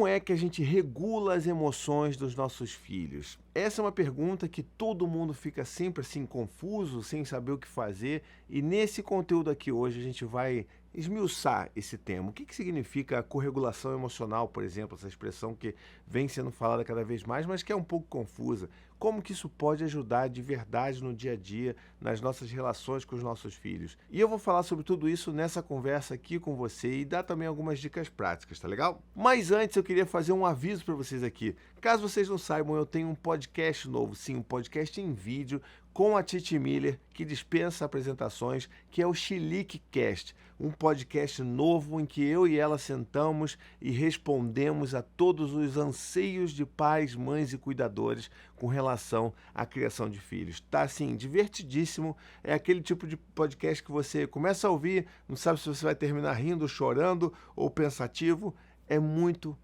Como é que a gente regula as emoções dos nossos filhos? Essa é uma pergunta que todo mundo fica sempre assim confuso, sem saber o que fazer, e nesse conteúdo aqui hoje a gente vai esmiuçar esse tema. O que que significa a corregulação emocional, por exemplo, essa expressão que vem sendo falada cada vez mais, mas que é um pouco confusa. Como que isso pode ajudar de verdade no dia a dia, nas nossas relações com os nossos filhos? E eu vou falar sobre tudo isso nessa conversa aqui com você e dar também algumas dicas práticas, tá legal? Mas antes eu queria fazer um aviso para vocês aqui. Caso vocês não saibam, eu tenho um podcast novo, sim, um podcast em vídeo com a Titi Miller, que dispensa apresentações, que é o Chilique Cast, um podcast novo em que eu e ela sentamos e respondemos a todos os anseios de pais, mães e cuidadores com relação à criação de filhos. Tá assim, divertidíssimo, é aquele tipo de podcast que você começa a ouvir, não sabe se você vai terminar rindo, chorando ou pensativo, é muito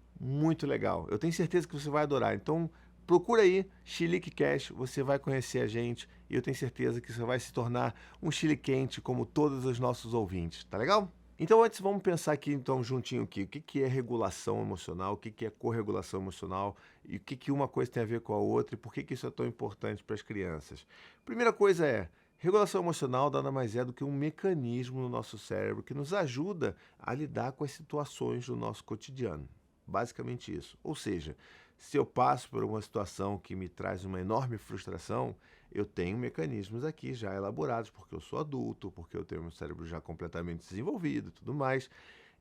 legal. Eu tenho certeza que você vai adorar, então procura aí, Chilique Cash, você vai conhecer a gente e eu tenho certeza que você vai se tornar um chile quente como todos os nossos ouvintes, tá legal? Então antes vamos pensar aqui então juntinho aqui, o que que é regulação emocional, o que que é corregulação emocional e o que que uma coisa tem a ver com a outra e por que que isso é tão importante para as crianças. Primeira coisa é, regulação emocional nada mais é do que um mecanismo no nosso cérebro que nos ajuda a lidar com as situações do nosso cotidiano. Basicamente isso. Ou seja, se eu passo por uma situação que me traz uma enorme frustração, eu tenho mecanismos aqui já elaborados, porque eu sou adulto, porque eu tenho meu cérebro já completamente desenvolvido e tudo mais,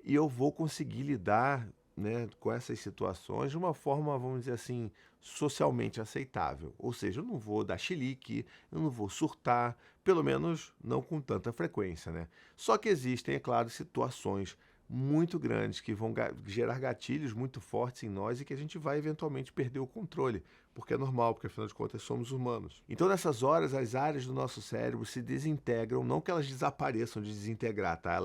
e eu vou conseguir lidar, né, com essas situações de uma forma, vamos dizer assim, socialmente aceitável. Ou seja, eu não vou dar chilique, eu não vou surtar, pelo menos não com tanta frequência, né? Só que existem, é claro, situações muito grandes que vão gerar gatilhos muito fortes em nós e que a gente vai eventualmente perder o controle, porque é normal, porque afinal de contas somos humanos. Então nessas horas as áreas do nosso cérebro se desintegram, não que elas desapareçam de desintegrar, tá?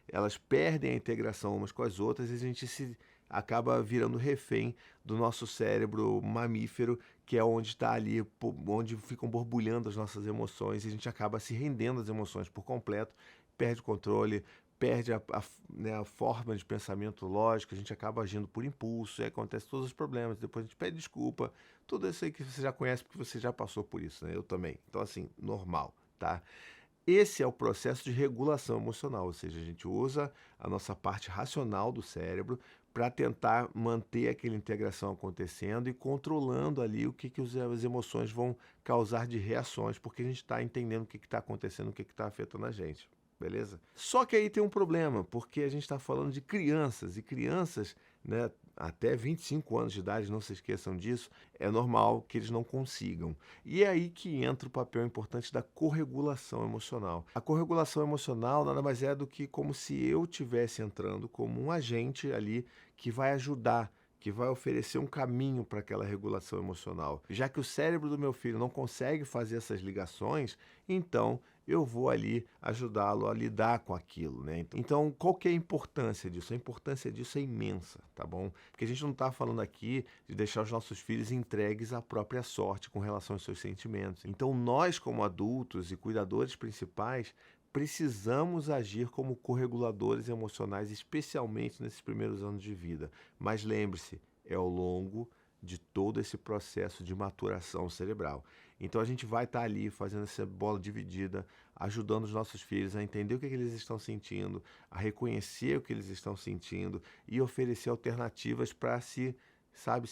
Elas perdem a integração umas com as outras e a gente se acaba virando refém do nosso cérebro mamífero, que é onde está ali, onde ficam borbulhando as nossas emoções e a gente acaba se rendendo às emoções por completo, perde o controle, perde né, a forma de pensamento lógico, a gente acaba agindo por impulso, e acontece todos os problemas, depois a gente pede desculpa, tudo isso aí que você já conhece porque você já passou por isso, né? Eu também. Então, assim, normal, tá? Esse é o processo de regulação emocional, ou seja, a gente usa a nossa parte racional do cérebro para tentar manter aquela integração acontecendo e controlando ali o que as emoções vão causar de reações, porque a gente está entendendo o que está acontecendo, o que está afetando a gente. Beleza? Só que aí tem um problema, porque a gente está falando de crianças, e crianças, né, até 25 anos de idade, não se esqueçam disso, é normal que eles não consigam. E é aí que entra o papel importante da corregulação emocional. A corregulação emocional nada mais é do que como se eu estivesse entrando como um agente ali que vai ajudar, que vai oferecer um caminho para aquela regulação emocional. Já que o cérebro do meu filho não consegue fazer essas ligações, então eu vou ali ajudá-lo a lidar com aquilo, né? Então, qual que é a importância disso? A importância disso é imensa, tá bom? Porque a gente não está falando aqui de deixar os nossos filhos entregues à própria sorte com relação aos seus sentimentos. Então, nós, como adultos e cuidadores principais, precisamos agir como correguladores emocionais, especialmente nesses primeiros anos de vida. Mas lembre-se, é ao longo de todo esse processo de maturação cerebral. Então a gente vai estar ali fazendo essa bola dividida, ajudando os nossos filhos a entender o que eles estão sentindo, a reconhecer o que eles estão sentindo e oferecer alternativas para se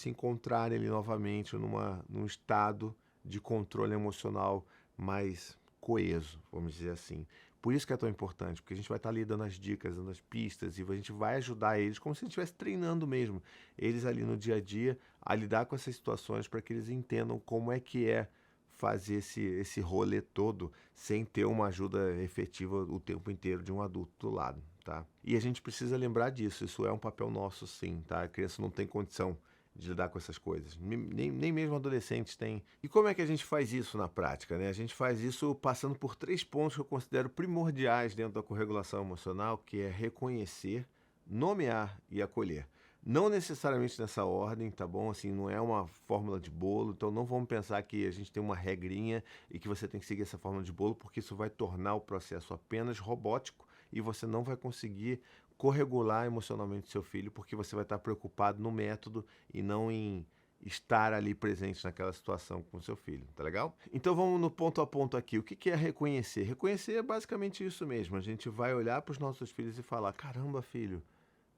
encontrarem ali novamente num estado de controle emocional mais coeso, vamos dizer assim. Por isso que é tão importante, porque a gente vai estar ali dando as dicas, dando as pistas, e a gente vai ajudar eles como se a gente estivesse treinando mesmo, eles ali no dia a dia, a lidar com essas situações para que eles entendam como é que é fazer esse rolê todo sem ter uma ajuda efetiva o tempo inteiro de um adulto do lado, tá? E a gente precisa lembrar disso, isso é um papel nosso sim, tá? A criança não tem condição de lidar com essas coisas. Nem mesmo adolescentes têm. E como é que a gente faz isso na prática, né? A gente faz isso passando por 3 pontos que eu considero primordiais dentro da corregulação emocional, que é reconhecer, nomear e acolher. Não necessariamente nessa ordem, tá bom? Assim, não é uma fórmula de bolo, então não vamos pensar que a gente tem uma regrinha e que você tem que seguir essa fórmula de bolo, porque isso vai tornar o processo apenas robótico e você não vai conseguir corregular emocionalmente seu filho, porque você vai estar preocupado no método e não em estar ali presente naquela situação com seu filho, tá legal? Então vamos no ponto a ponto aqui. O que que é reconhecer? Reconhecer é basicamente isso mesmo. A gente vai olhar para os nossos filhos e falar: caramba, filho,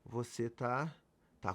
você tá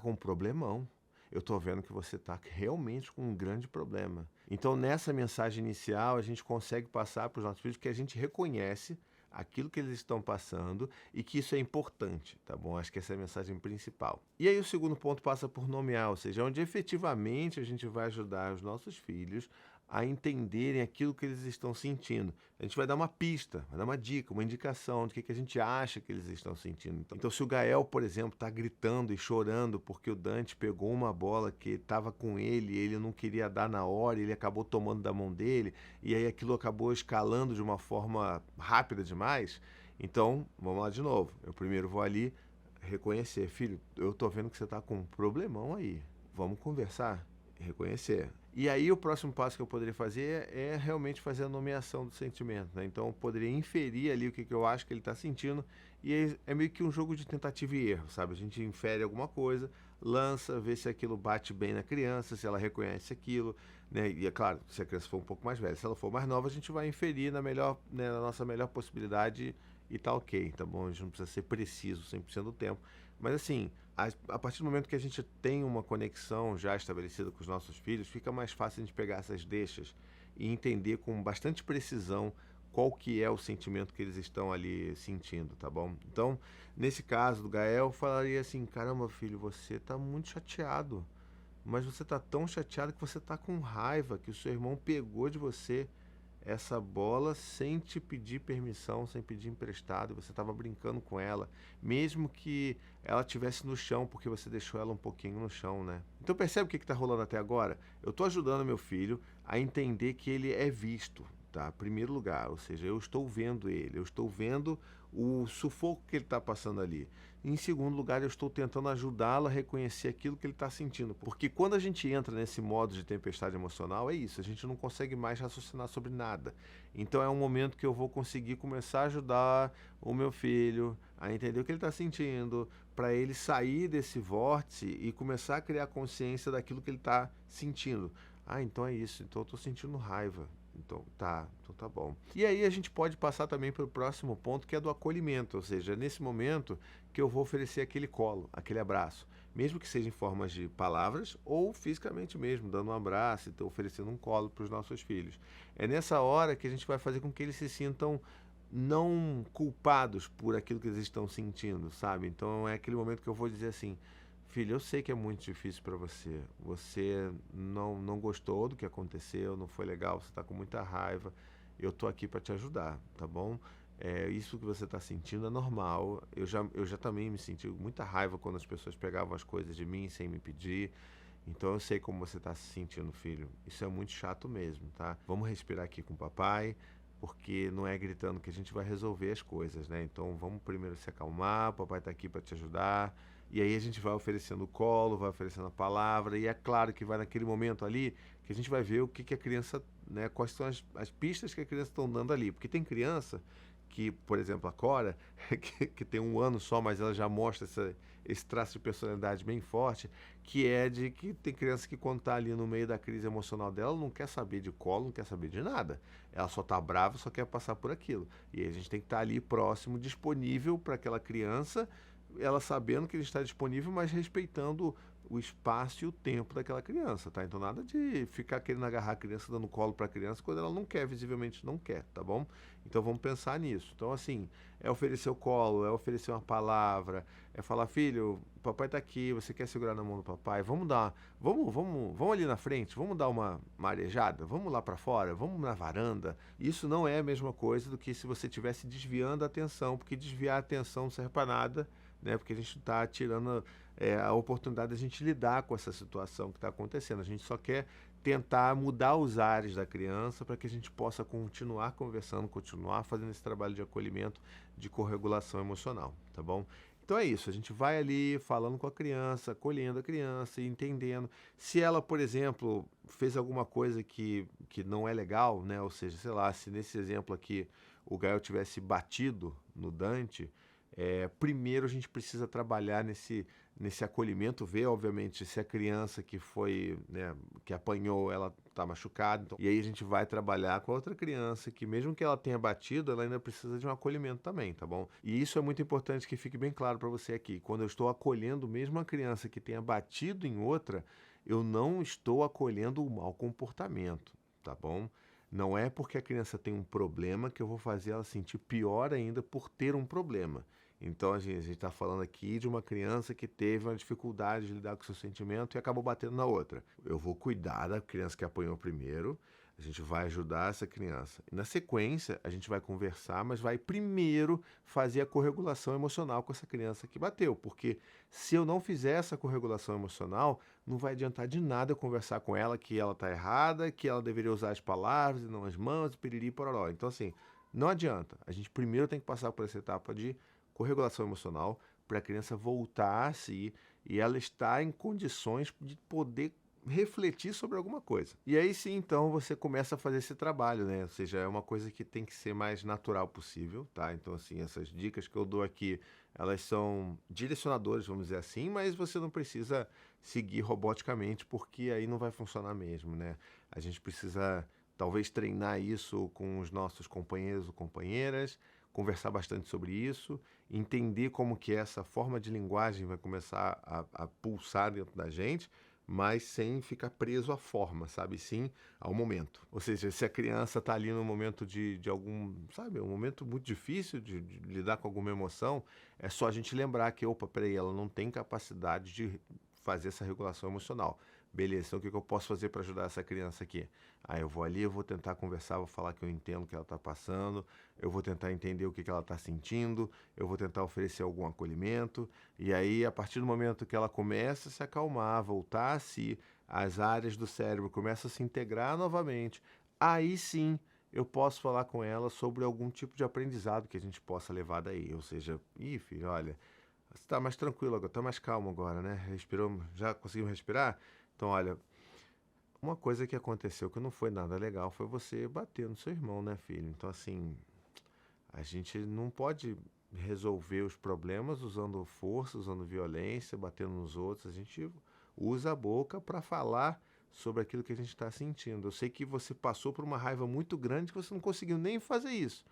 com um problemão. Eu tô vendo que você tá realmente com um grande problema. Então, nessa mensagem inicial, a gente consegue passar para os nossos filhos que a gente reconhece aquilo que eles estão passando e que isso é importante, tá bom? Acho que essa é a mensagem principal. E aí o segundo ponto passa por nomear, ou seja, onde efetivamente a gente vai ajudar os nossos filhos a entenderem aquilo que eles estão sentindo. A gente vai dar uma pista, vai dar uma dica, uma indicação de que a gente acha que eles estão sentindo. Então, se o Gael, por exemplo, está gritando e chorando porque o Dante pegou uma bola que estava com ele, ele não queria dar na hora, ele acabou tomando da mão dele, e aí aquilo acabou escalando de uma forma rápida demais, então, vamos lá de novo. Eu primeiro vou ali reconhecer: filho, eu tô vendo que você tá com um problemão aí. Vamos conversar? Reconhecer. E aí o próximo passo que eu poderia fazer é realmente fazer a nomeação do sentimento, né? Então eu poderia inferir ali o que, que eu acho que ele está sentindo, e é meio que um jogo de tentativa e erro, sabe? A gente infere alguma coisa, lança, vê se aquilo bate bem na criança, se ela reconhece aquilo, né? E é claro, se a criança for um pouco mais velha, se ela for mais nova, a gente vai inferir na melhor, né, na nossa melhor possibilidade e tá ok, tá bom? A gente não precisa ser preciso 100% do tempo, mas assim, a partir do momento que a gente tem uma conexão já estabelecida com os nossos filhos, fica mais fácil a gente pegar essas deixas e entender com bastante precisão qual que é o sentimento que eles estão ali sentindo, tá bom? Então, nesse caso do Gael, eu falaria assim: caramba, filho, você tá muito chateado, mas você tá tão chateado que você tá com raiva que o seu irmão pegou de você essa bola sem te pedir permissão, sem pedir emprestado, você estava brincando com ela, mesmo que ela estivesse no chão, porque você deixou ela um pouquinho no chão, né? Então percebe o que está rolando até agora? Eu estou ajudando meu filho a entender que ele é visto, tá? Primeiro lugar, ou seja, eu estou vendo ele, eu estou vendo o sufoco que ele está passando ali. Em segundo lugar, eu estou tentando ajudá-lo a reconhecer aquilo que ele está sentindo. Porque quando a gente entra nesse modo de tempestade emocional, é isso, a gente não consegue mais raciocinar sobre nada. Então é um momento que eu vou conseguir começar a ajudar o meu filho a entender o que ele está sentindo, para ele sair desse vórtice e começar a criar consciência daquilo que ele está sentindo. Ah, então é isso, então eu estou sentindo raiva. Então tá bom. E aí a gente pode passar também para o próximo ponto, que é do acolhimento, ou seja, nesse momento que eu vou oferecer aquele colo, aquele abraço, mesmo que seja em formas de palavras ou fisicamente mesmo, dando um abraço e então oferecendo um colo para os nossos filhos. É nessa hora que a gente vai fazer com que eles se sintam não culpados por aquilo que eles estão sentindo, sabe? Então é aquele momento que eu vou dizer assim: filho, eu sei que é muito difícil para você. Você não gostou do que aconteceu, não foi legal, você está com muita raiva. Eu tô aqui para te ajudar, tá bom? Isso que você está sentindo é normal. Eu já também me senti muita raiva quando as pessoas pegavam as coisas de mim sem me pedir. Então eu sei como você está se sentindo, filho. Isso é muito chato mesmo, tá? Vamos respirar aqui com o papai, porque não é gritando que a gente vai resolver as coisas, né? Então vamos primeiro se acalmar, o papai está aqui para te ajudar. E aí a gente vai oferecendo o colo, vai oferecendo a palavra, e é claro que vai naquele momento ali que a gente vai ver o que, que a criança, né, quais são as pistas que a criança está dando ali. Porque tem criança que, por exemplo, a Cora, que tem 1 ano só, mas ela já mostra esse traço de personalidade bem forte, que é de que tem criança que quando está ali no meio da crise emocional dela, não quer saber de colo, não quer saber de nada. Ela só está brava, só quer passar por aquilo. E aí a gente tem que estar ali próximo, disponível para aquela criança, ela sabendo que ele está disponível, mas respeitando o espaço e o tempo daquela criança, tá? Então nada de ficar querendo agarrar a criança, dando colo para a criança quando ela não quer, visivelmente não quer, tá bom? Então vamos pensar nisso. Então assim, é oferecer o colo, é oferecer uma palavra, é falar: filho, o papai tá aqui, você quer segurar na mão do papai? Vamos ali na frente, vamos dar uma arejada, vamos lá para fora, vamos na varanda. Isso não é a mesma coisa do que se você estivesse desviando a atenção, porque desviar a atenção não serve para nada, né? Porque a gente está tirando a oportunidade de a gente lidar com essa situação que está acontecendo. A gente só quer tentar mudar os ares da criança para que a gente possa continuar conversando, continuar fazendo esse trabalho de acolhimento, de corregulação emocional, tá bom? Então é isso, a gente vai ali falando com a criança, acolhendo a criança e entendendo. Se ela, por exemplo, fez alguma coisa que não é legal, né? Ou seja, sei lá, se nesse exemplo aqui o Gael tivesse batido no Dante, Primeiro a gente precisa trabalhar nesse acolhimento, ver, obviamente, se a criança que foi, né, que apanhou, ela está machucada. Então, e aí a gente vai trabalhar com a outra criança que, mesmo que ela tenha batido, ela ainda precisa de um acolhimento também, tá bom? E isso é muito importante que fique bem claro para você aqui. Quando eu estou acolhendo mesmo a criança que tenha batido em outra, eu não estou acolhendo o mau comportamento, tá bom? Não é porque a criança tem um problema que eu vou fazer ela sentir pior ainda por ter um problema. Então a gente está falando aqui de uma criança que teve uma dificuldade de lidar com o seu sentimento e acabou batendo na outra. Eu vou cuidar da criança que apanhou primeiro, a gente vai ajudar essa criança. E na sequência, a gente vai conversar, mas vai primeiro fazer a corregulação emocional com essa criança que bateu. Porque se eu não fizer essa corregulação emocional, não vai adiantar de nada eu conversar com ela que ela está errada, que ela deveria usar as palavras e não as mãos, piriri e pororó. Então, assim, não adianta. A gente primeiro tem que passar por essa etapa de corregulação emocional para a criança voltar a si e ela estar em condições de poder refletir sobre alguma coisa. E aí sim, então, você começa a fazer esse trabalho, né? Ou seja, é uma coisa que tem que ser mais natural possível, tá? Então, assim, essas dicas que eu dou aqui, elas são direcionadoras, vamos dizer assim, mas você não precisa seguir roboticamente, porque aí não vai funcionar mesmo, né? A gente precisa, talvez, treinar isso com os nossos companheiros ou companheiras, conversar bastante sobre isso, entender como que essa forma de linguagem vai começar a pulsar dentro da gente, mas sem ficar preso à forma, sabe? Sim ao momento. Ou seja, se a criança está ali no momento de algum, sabe, um momento muito difícil de lidar com alguma emoção, é só a gente lembrar que, opa, peraí, ela não tem capacidade de fazer essa regulação emocional. Beleza, então o que eu posso fazer para ajudar essa criança aqui? Aí eu vou ali, eu vou tentar conversar, vou falar que eu entendo o que ela está passando, eu vou tentar entender o que ela está sentindo, eu vou tentar oferecer algum acolhimento, e aí, a partir do momento que ela começa a se acalmar, voltar a si, as áreas do cérebro começam a se integrar novamente, aí sim eu posso falar com ela sobre algum tipo de aprendizado que a gente possa levar daí. Ou seja, filho, olha, você está mais tranquilo agora, está mais calmo agora, né? Respirou, já conseguiu respirar? Então, olha, uma coisa que aconteceu que não foi nada legal foi você bater no seu irmão, né, filho? Então, assim, a gente não pode resolver os problemas usando força, usando violência, batendo nos outros. A gente usa a boca para falar sobre aquilo que a gente está sentindo. Eu sei que você passou por uma raiva muito grande que você não conseguiu nem fazer isso.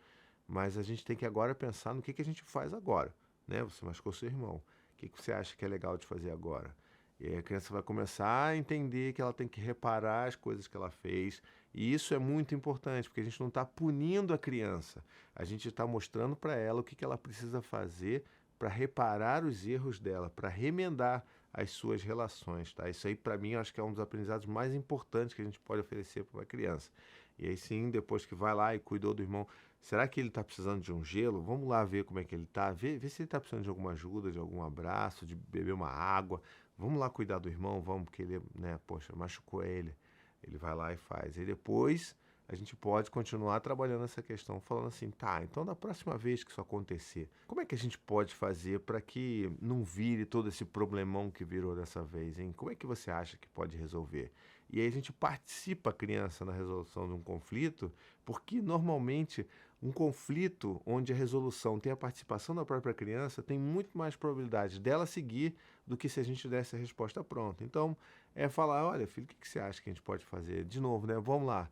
Mas a gente tem que agora pensar no que a gente faz agora, né? Você machucou seu irmão. O que você acha que é legal de fazer agora? E aí a criança vai começar a entender que ela tem que reparar as coisas que ela fez. E isso é muito importante, porque a gente não está punindo a criança. A gente está mostrando para ela o que ela precisa fazer para reparar os erros dela, para remendar as suas relações, tá? Isso aí, para mim, eu acho que é um dos aprendizados mais importantes que a gente pode oferecer para uma criança. E aí sim, depois que vai lá e cuidou do irmão, será que ele está precisando de um gelo? Vamos lá ver como é que ele está, ver se ele está precisando de alguma ajuda, de algum abraço, de beber uma água. Vamos lá cuidar do irmão, vamos, porque ele, né, poxa, machucou ele. Ele vai lá e faz. E depois a gente pode continuar trabalhando essa questão, falando assim, tá, então da próxima vez que isso acontecer, como é que a gente pode fazer para que não vire todo esse problemão que virou dessa vez, hein? Como é que você acha que pode resolver? E aí a gente participa a criança na resolução de um conflito, porque normalmente um conflito onde a resolução tem a participação da própria criança tem muito mais probabilidade dela seguir do que se a gente desse a resposta pronta. Então, é falar, olha, filho, o que você acha que a gente pode fazer? De novo, né? Vamos lá.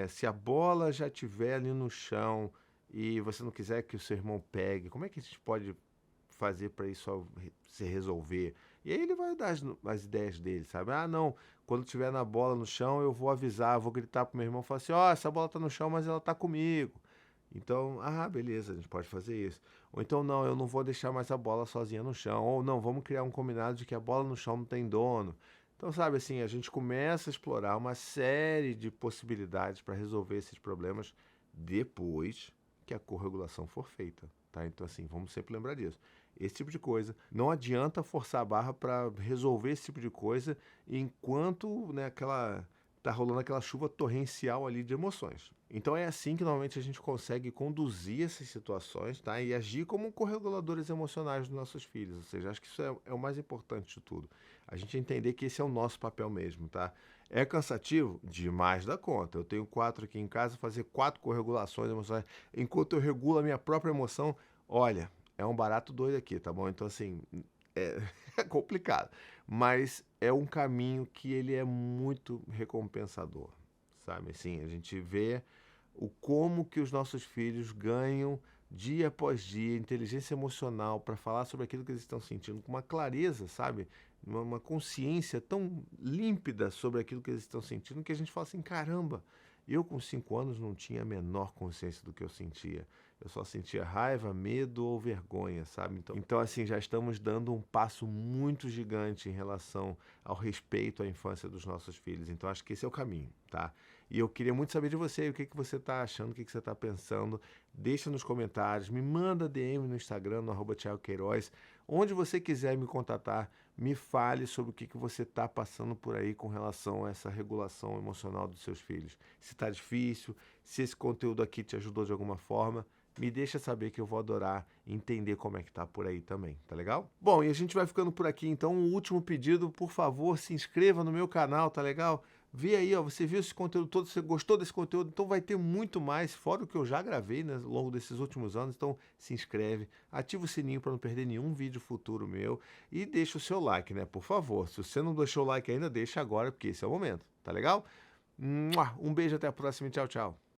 Se a bola já estiver ali no chão e você não quiser que o seu irmão pegue, como é que a gente pode fazer para isso se resolver? E aí ele vai dar as ideias dele, sabe? Ah, não, quando tiver na bola no chão, eu vou avisar, vou gritar pro meu irmão, falar assim, ó, essa bola tá no chão, mas ela tá comigo. Então, beleza, a gente pode fazer isso. Ou então, não, eu não vou deixar mais a bola sozinha no chão. Ou não, vamos criar um combinado de que a bola no chão não tem dono. Então, sabe assim, a gente começa a explorar uma série de possibilidades para resolver esses problemas depois que a corregulação for feita, tá? Então, assim, vamos sempre lembrar disso. Esse tipo de coisa. Não adianta forçar a barra para resolver esse tipo de coisa enquanto, né, tá rolando aquela chuva torrencial ali de emoções. Então é assim que normalmente a gente consegue conduzir essas situações, tá? E agir como correguladores emocionais dos nossos filhos. Ou seja, acho que isso é o mais importante de tudo. A gente entender que esse é o nosso papel mesmo, tá? É cansativo? Demais da conta. Eu tenho 4 aqui em casa, fazer 4 corregulações emocionais. Enquanto eu regulo a minha própria emoção, olha, é um barato doido aqui, tá bom? Então, assim, é, é complicado. Mas é um caminho que ele é muito recompensador, sabe? Assim, a gente vê o como que os nossos filhos ganham dia após dia inteligência emocional para falar sobre aquilo que eles estão sentindo com uma clareza, sabe? Uma consciência tão límpida sobre aquilo que eles estão sentindo que a gente fala assim, caramba, eu com 5 anos não tinha a menor consciência do que eu sentia. Eu só sentia raiva, medo ou vergonha, sabe? Então, assim, já estamos dando um passo muito gigante em relação ao respeito à infância dos nossos filhos. Então, acho que esse é o caminho, tá? E eu queria muito saber de você, o que que você está achando, o que que você está pensando. Deixa nos comentários, me manda DM no Instagram, no @Thiago Queiroz. Onde você quiser me contatar, me fale sobre o que que você está passando por aí com relação a essa regulação emocional dos seus filhos. Se está difícil, se esse conteúdo aqui te ajudou de alguma forma, me deixa saber que eu vou adorar entender como é que tá por aí também, tá legal? Bom, e a gente vai ficando por aqui, então um último pedido, por favor, se inscreva no meu canal, tá legal? Vê aí, ó, você viu esse conteúdo todo, você gostou desse conteúdo, então vai ter muito mais, fora o que eu já gravei, né, ao longo desses últimos anos, então se inscreve, ativa o sininho para não perder nenhum vídeo futuro meu e deixa o seu like, né, por favor. Se você não deixou o like ainda, deixa agora, porque esse é o momento, tá legal? Um beijo, até a próxima e tchau, tchau.